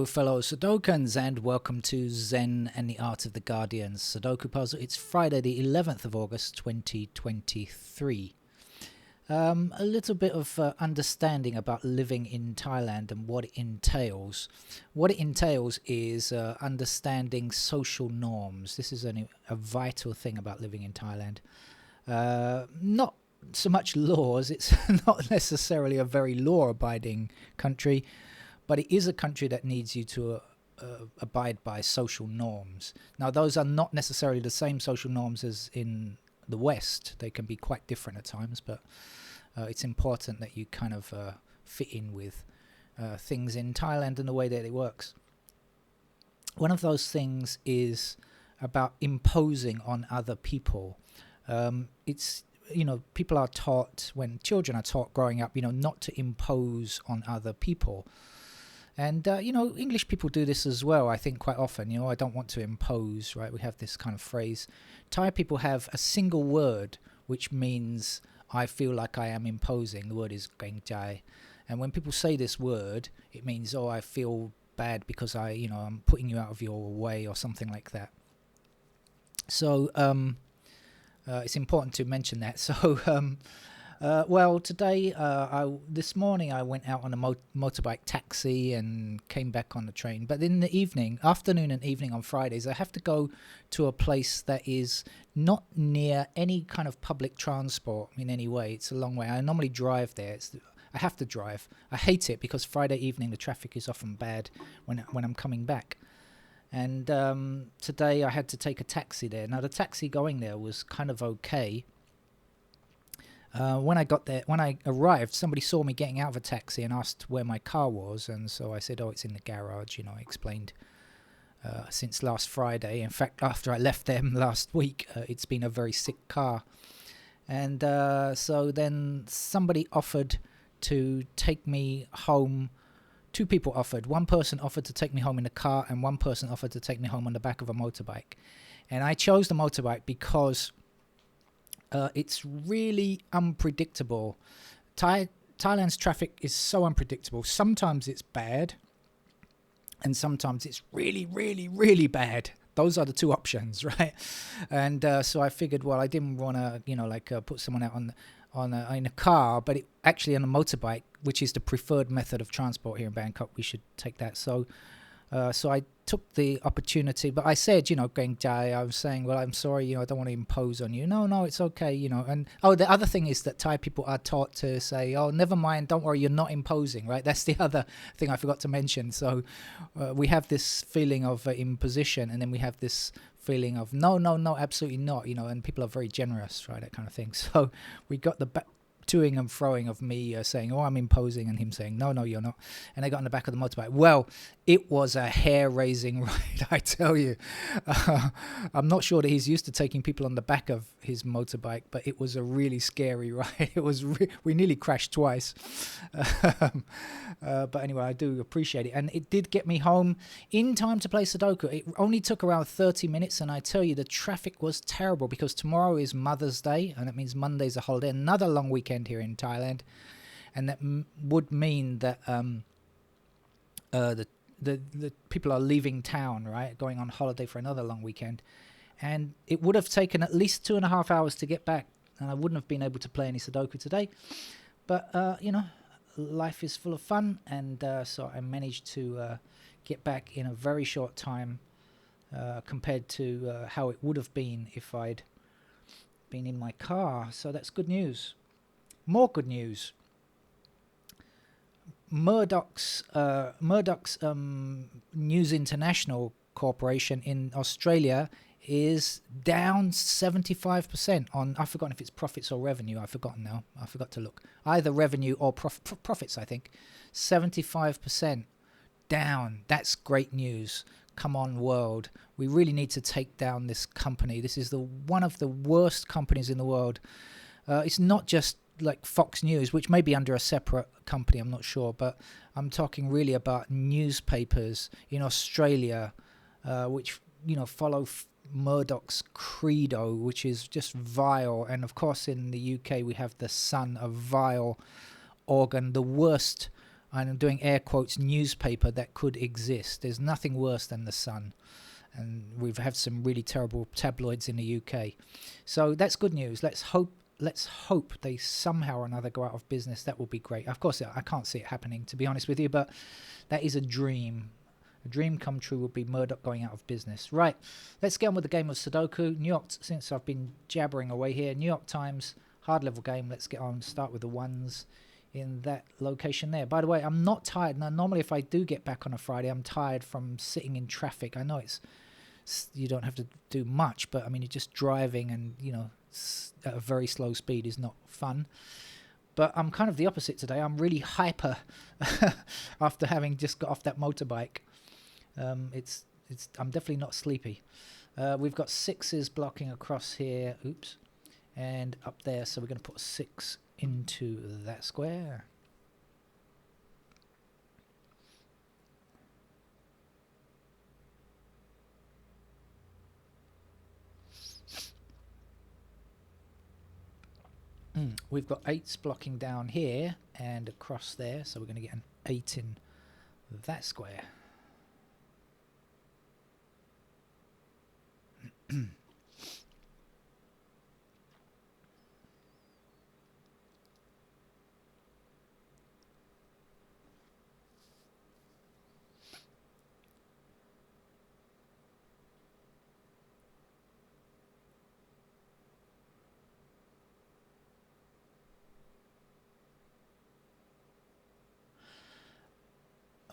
fellow Sudokans, and welcome to Zen and the Art of the Guardian's Sudoku Puzzle. It's Friday the 11th of August 2023. A little bit of understanding about living in Thailand and what it entails. What it entails is understanding social norms. This is a vital thing about living in Thailand. Not so much laws, it's not necessarily a very law-abiding country, but it is a country that needs you to abide by social norms. Now, those are not necessarily the same social norms as in the West. They can be quite different at times, but it's important that you kind of fit in with things in Thailand and the way that it works. One of those things is about imposing on other people. People are taught, when children are taught growing up, not to impose on other people. And, English people do this as well, I think, quite often. I don't want to impose, right? We have this kind of phrase. Thai people have a single word, which means I feel like I am imposing. The word is geng jai. And when people say this word, it means, I feel bad because I'm putting you out of your way or something like that. So, it's important to mention that. So, today, this morning I went out on a motorbike taxi and came back on the train. But in the afternoon and evening on Fridays, I have to go to a place that is not near any kind of public transport in any way. It's a long way. I normally drive there. I have to drive. I hate it because Friday evening the traffic is often bad when I'm coming back. And today I had to take a taxi there. Now, the taxi going there was kind of okay. When I arrived, somebody saw me getting out of a taxi and asked where my car was, and so I said, it's in the garage. I explained since last Friday. In fact, after I left them last week, it's been a very sick car. And so then somebody offered to take me home. Two people offered. One person offered to take me home in the car, and one person offered to take me home on the back of a motorbike. And I chose the motorbike because it's really unpredictable. Thailand's traffic is so unpredictable. Sometimes it's bad, and sometimes it's really, really, really bad. Those are the two options, right? And so I figured, I didn't want to, put someone out in a car, but actually on a motorbike, which is the preferred method of transport here in Bangkok. We should take that. So I took the opportunity, but I said, Geng Jai, I was saying, I'm sorry, I don't want to impose on you. No, it's okay, And, the other thing is that Thai people are taught to say, never mind, don't worry, you're not imposing, right? That's the other thing I forgot to mention. So we have this feeling of imposition, and then we have this feeling of, no, absolutely not, and people are very generous, right? That kind of thing. So we got the toing and froing of me saying, I'm imposing, and him saying, no, you're not. And I got on the back of the motorbike. Well, it was a hair-raising ride, I tell you. I'm not sure that he's used to taking people on the back of his motorbike, but it was a really scary ride. It was we nearly crashed twice. But anyway, I do appreciate it. And it did get me home in time to play Sudoku. It only took around 30 minutes, and I tell you, the traffic was terrible because tomorrow is Mother's Day, and that means Monday's a holiday, another long weekend here in Thailand, and that would mean that the people are leaving town, right, going on holiday for another long weekend, and it would have taken at least 2.5 hours to get back, and I wouldn't have been able to play any Sudoku today. But life is full of fun, and so I managed to get back in a very short time compared to how it would have been if I'd been in my car. So that's good news. More good news. Murdoch's News International Corporation in Australia is down 75% on, I've forgotten if it's profits or revenue. I've forgotten now. I forgot to look. Either revenue or profits, I think. 75% down. That's great news. Come on, world. We really need to take down this company. This is one of the worst companies in the world. It's not just like Fox News, which may be under a separate company, I'm not sure, but I'm talking really about newspapers in Australia, which follow Murdoch's credo, which is just vile. And of course in the UK we have The Sun, a vile organ, the worst I'm doing air quotes, newspaper that could exist. There's nothing worse than the Sun. And we've had some really terrible tabloids in the UK. So that's good news. Let's hope they somehow or another go out of business. That will be great. Of course, I can't see it happening, to be honest with you, but that is a dream. A dream come true would be Murdoch going out of business. Right, let's get on with the game of Sudoku. New York, since I've been jabbering away here, New York Times, hard level game. Let's get on, start with the ones in that location there. By the way, I'm not tired. Now, normally if I do get back on a Friday, I'm tired from sitting in traffic. I know you don't have to do much, but I mean, you're just driving and, you know, at a very slow speed is not fun. But I'm kind of the opposite today. I'm really hyper after having just got off that motorbike. I'm definitely not sleepy. We've got 6s blocking across here. Oops. And up there. So we're going to put 6 into that square. We've got 8s blocking down here and across there, so we're going to get an 8 in that square.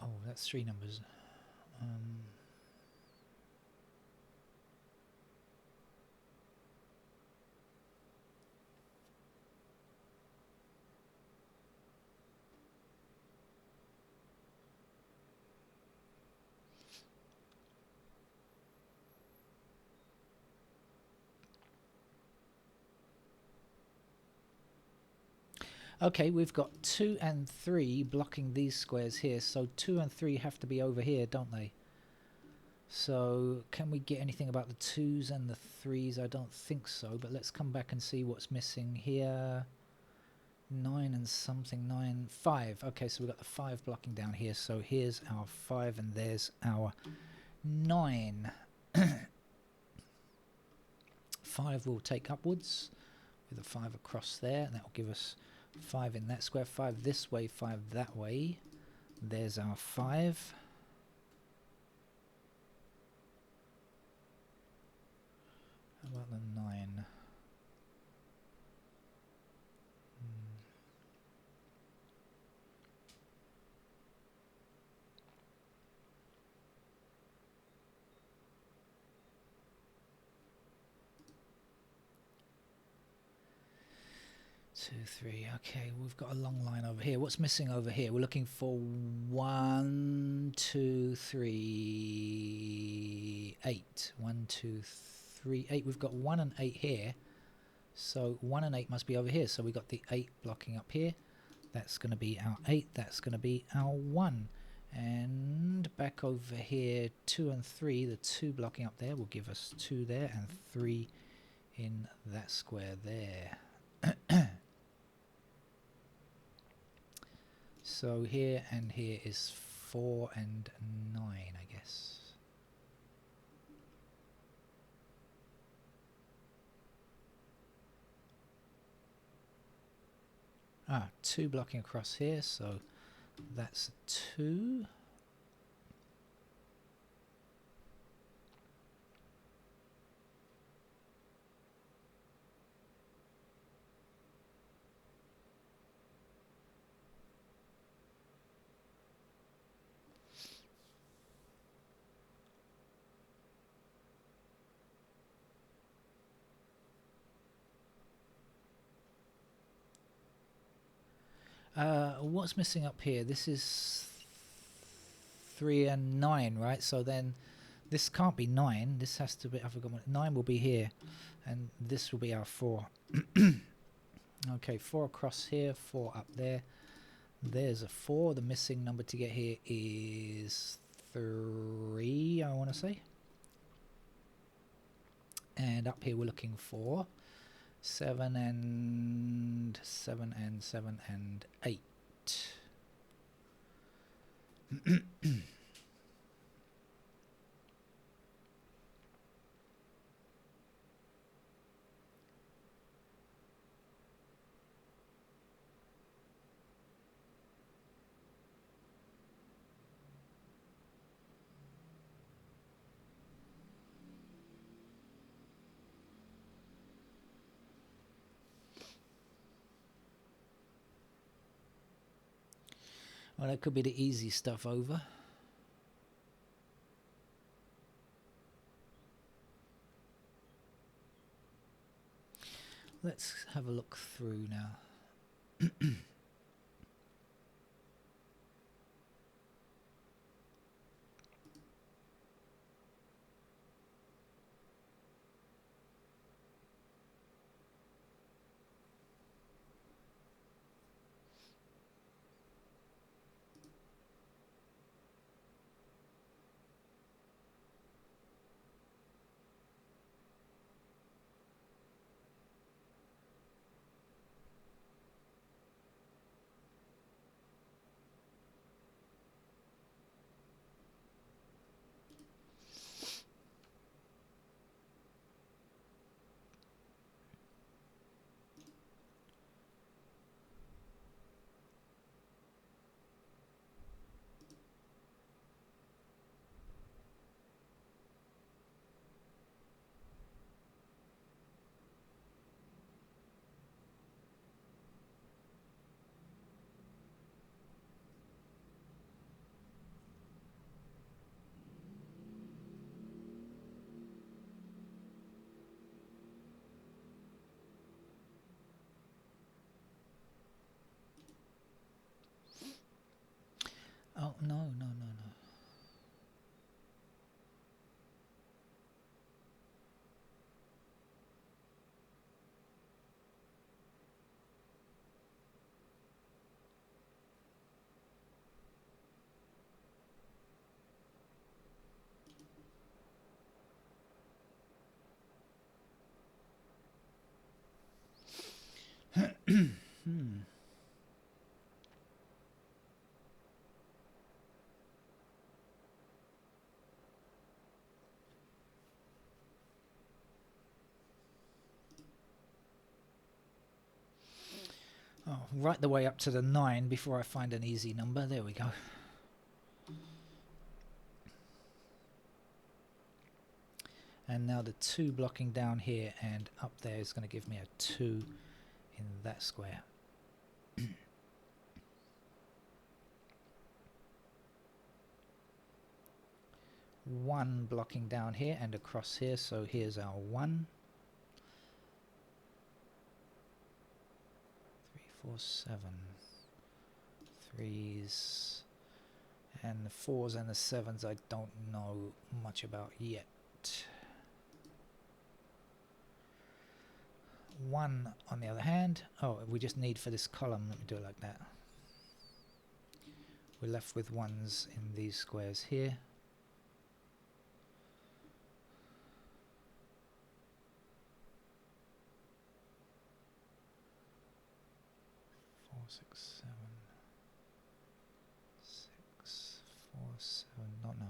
Oh, that's 3 numbers. Okay, we've got 2 and 3 blocking these squares here, so 2 and 3 have to be over here, don't they? So can we get anything about the 2s and the 3s? I don't think so, but let's come back and see what's missing here. 9 and something, 9, 5. Okay, so we've got the 5 blocking down here, so here's our 5 and there's our 9. 5 will take upwards with a 5 across there, and that will give us 5 in that square, 5 this way, 5 that way. There's our 5. How about the 9? Two, 3. Okay, we've got a long line over here. What's missing over here? We're looking for 1, 2, 3, 8. 1, 2, 3, 8. We've got 1 and 8 here. So 1 and 8 must be over here. So we've got the 8 blocking up here. That's going to be our 8. That's going to be our 1. And back over here, 2 and 3. The 2 blocking up there will give us 2 there and 3 in that square there. So here and here is 4 and 9, I guess. Ah, 2 blocking across here, so that's 2. What's missing up here? This is 3 and 9, right? So then this can't be 9. This has to be, I forgot what, 9 will be here. And this will be our 4. Okay, 4 across here, 4 up there. There's a 4. The missing number to get here is 3, I want to say. And up here we're looking for 7 and 7 and 7 and 8. Well, that could be the easy stuff over. Let's have a look through now. Oh, no. Oh, right the way up to the 9 before I find an easy number. There we go. And now the 2 blocking down here and up there is going to give me a 2 in that square. 1 blocking down here and across here, so here's our 1. 3, 4, 7. 3s and the 4s and the 7s I don't know much about yet. 1 on the other hand, oh, we just need for this column, let me do it like that. We're left with 1s in these squares here. 4, 6, 7. 6, 4, 7, not now.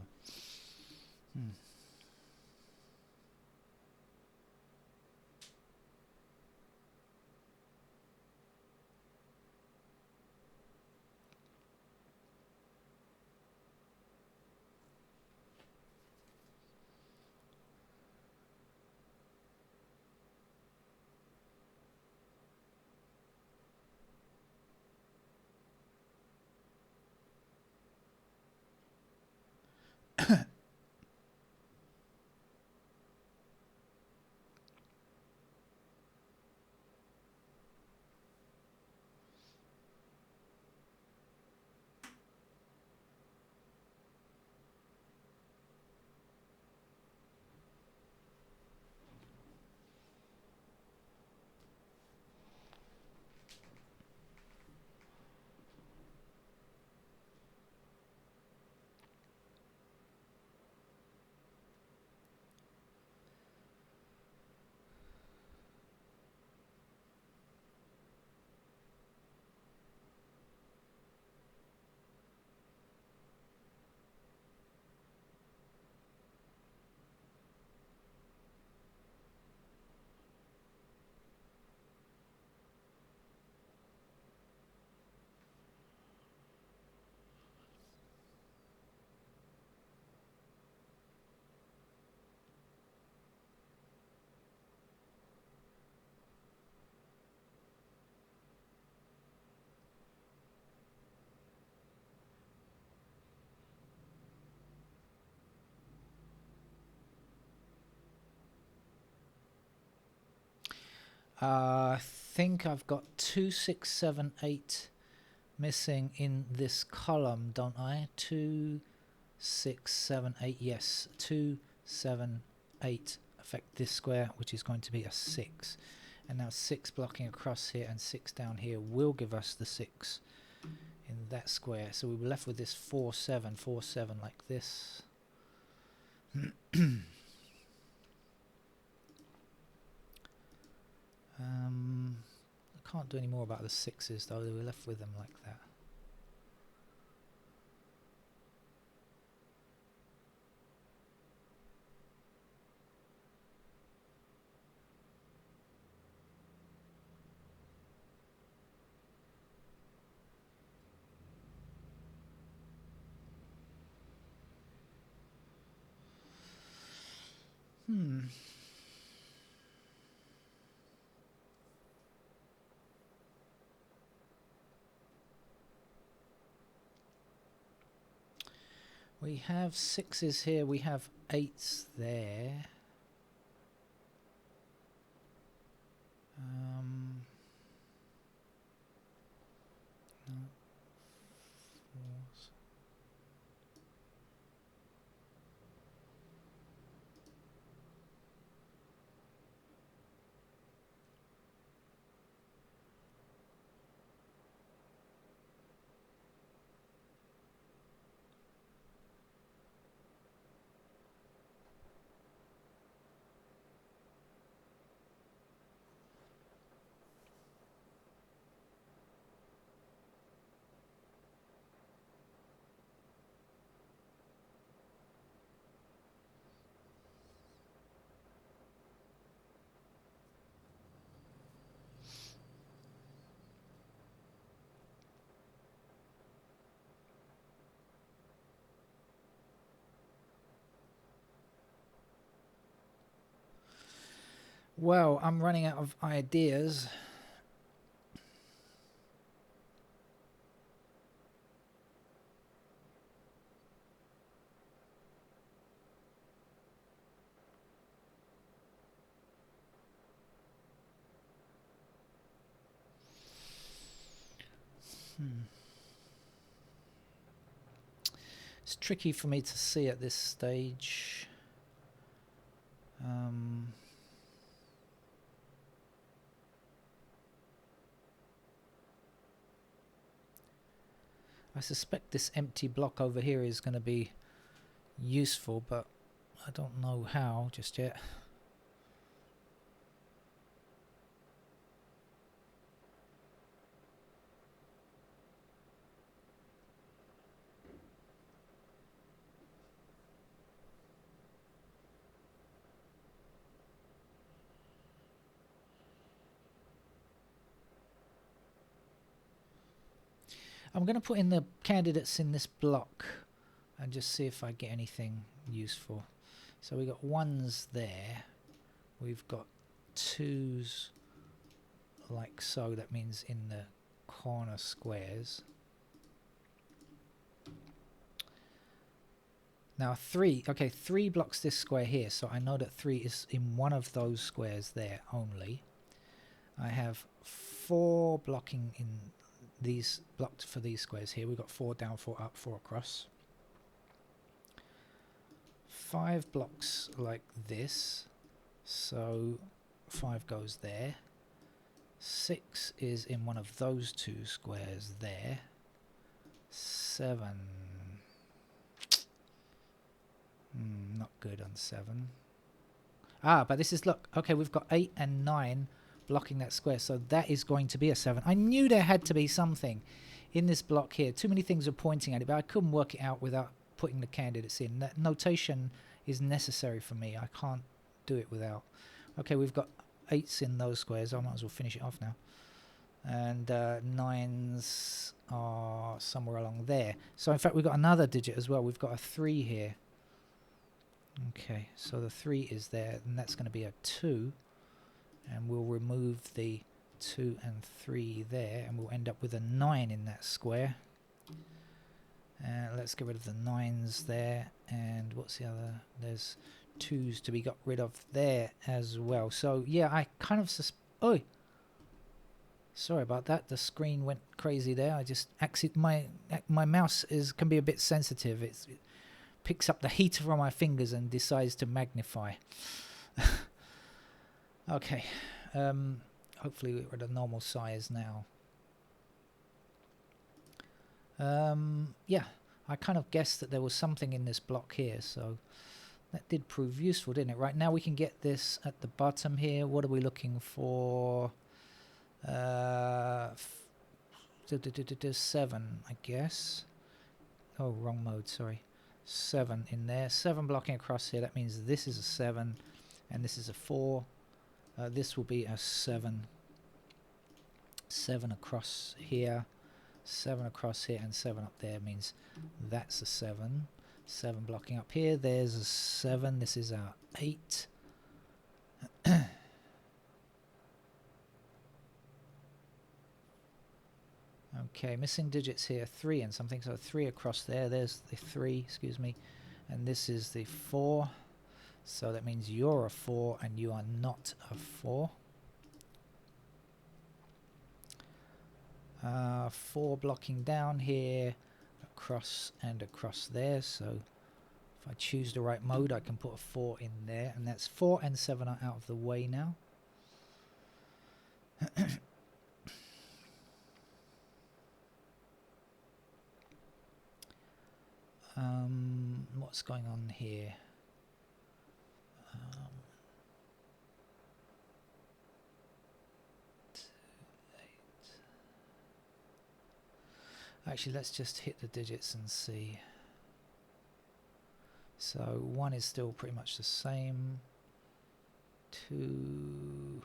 I think I've got 2, 6, 7, 8 missing in this column, don't I? 2, 6, 7, 8. Yes, 2, 7, 8 affect this square, which is going to be a 6. And now 6 blocking across here and 6 down here will give us the 6 in that square. So we were left with this 4, 7, 4, 7 like this. I can't do any more about the 6s though. We're left with them like that. We have 6s here, we have 8s there. No. Fours. Well, I'm running out of ideas. It's tricky for me to see at this stage. I suspect this empty block over here is going to be useful, but I don't know how just yet. I'm going to put in the candidates in this block and just see if I get anything useful. So we got 1s there. We've got 2s like so. That means in the corner squares. Now 3. Okay, 3 blocks this square here. So I know that 3 is in one of those squares there only. I have 4 blocking in these blocked for these squares here. We've got 4 down, 4 up, 4 across. 5 blocks like this, so 5 goes there. 6 is in one of those 2 squares there. 7, not good on 7. But this is, look, okay, we've got 8 and 9 blocking that square, so that is going to be a 7. I knew there had to be something in this block here. Too many things are pointing at it, but I couldn't work it out without putting the candidates in. That notation is necessary for me. I can't do it without. Okay, we've got 8s in those squares. I might as well finish it off now. And 9s are somewhere along there. So in fact we've got another digit as well. We've got a 3 here. Okay, so the 3 is there, and that's going to be a 2. And we'll remove the 2 and 3 there, and we'll end up with a 9 in that square. Let's get rid of the 9s there, and what's the other? There's 2s to be got rid of there as well. So yeah, I kind of Oh, sorry about that. The screen went crazy there. I just my mouse can be a bit sensitive. It picks up the heat from my fingers and decides to magnify. Okay. Hopefully we're at a normal size now. Yeah, I kind of guessed that there was something in this block here, so that did prove useful, didn't it? Right, now we can get this at the bottom here. What are we looking for? 7, I guess. Oh, wrong mode, sorry. 7 in there. 7 blocking across here. That means this is a 7 and this is a 4. This will be a 7. 7 across here. 7 across here and 7 up there means that's a 7. 7 blocking up here. There's a 7. This is our 8. Okay, missing digits here, 3 and something, so 3 across there. There's the 3, excuse me, and this is the 4. So that means you're a 4 and you are not a 4. 4 blocking down here, across and across there. So if I choose the right mode, I can put a 4 in there, and that's 4 and 7 are out of the way now. What's going on here? Actually, let's just hit the digits and see. So 1 is still pretty much the same. 2,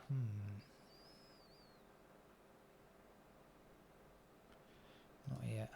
not yet.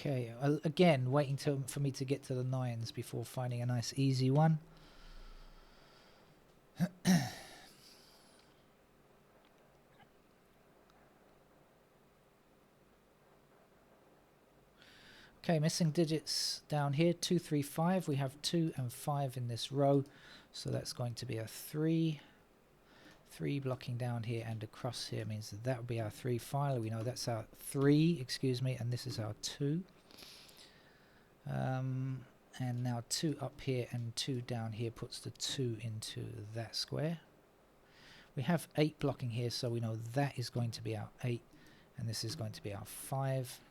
Okay, again, waiting for me to get to the 9s before finding a nice easy one. Okay, missing digits down here, 2, 3, 5. We have 2 and 5 in this row, so that's going to be a 3. 3 blocking down here and across here means that would be our 3. Finally, we know that's our 3, excuse me, and this is our 2. And now 2 up here and 2 down here puts the 2 into that square. We have 8 blocking here, so we know that is going to be our 8, and this is going to be our 5.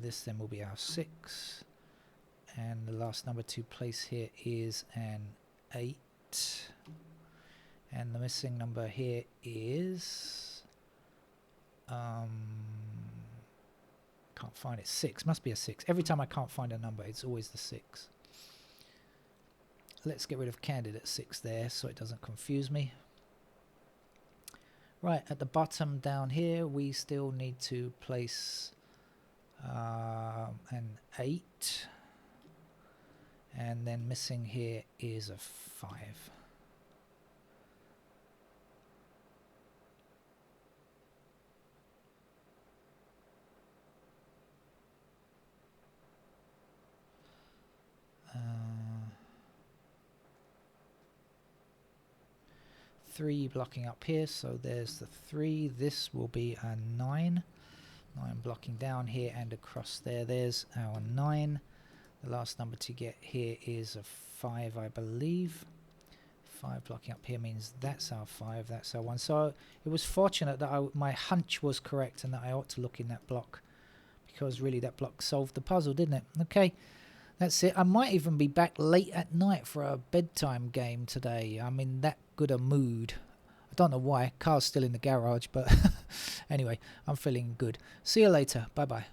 This then will be our 6, and the last number to place here is an 8, and the missing number here is can't find it. 6 must be a 6. Every time I can't find a number, it's always the 6. Let's get rid of candidate 6 there so it doesn't confuse me. Right, at the bottom down here we still need to place an 8, and then missing here is a 5. Three blocking up here, so there's the 3. This will be a 9. 9 blocking down here and across there. There's our 9. The last number to get here is a 5, I believe. 5 blocking up here means that's our 5, that's our 1. So it was fortunate that my hunch was correct and that I ought to look in that block, because really that block solved the puzzle, didn't it? Okay, that's it. I might even be back late at night for a bedtime game today. I'm in that good a mood. I don't know why. Car's still in the garage, but anyway, I'm feeling good. See you later. Bye-bye.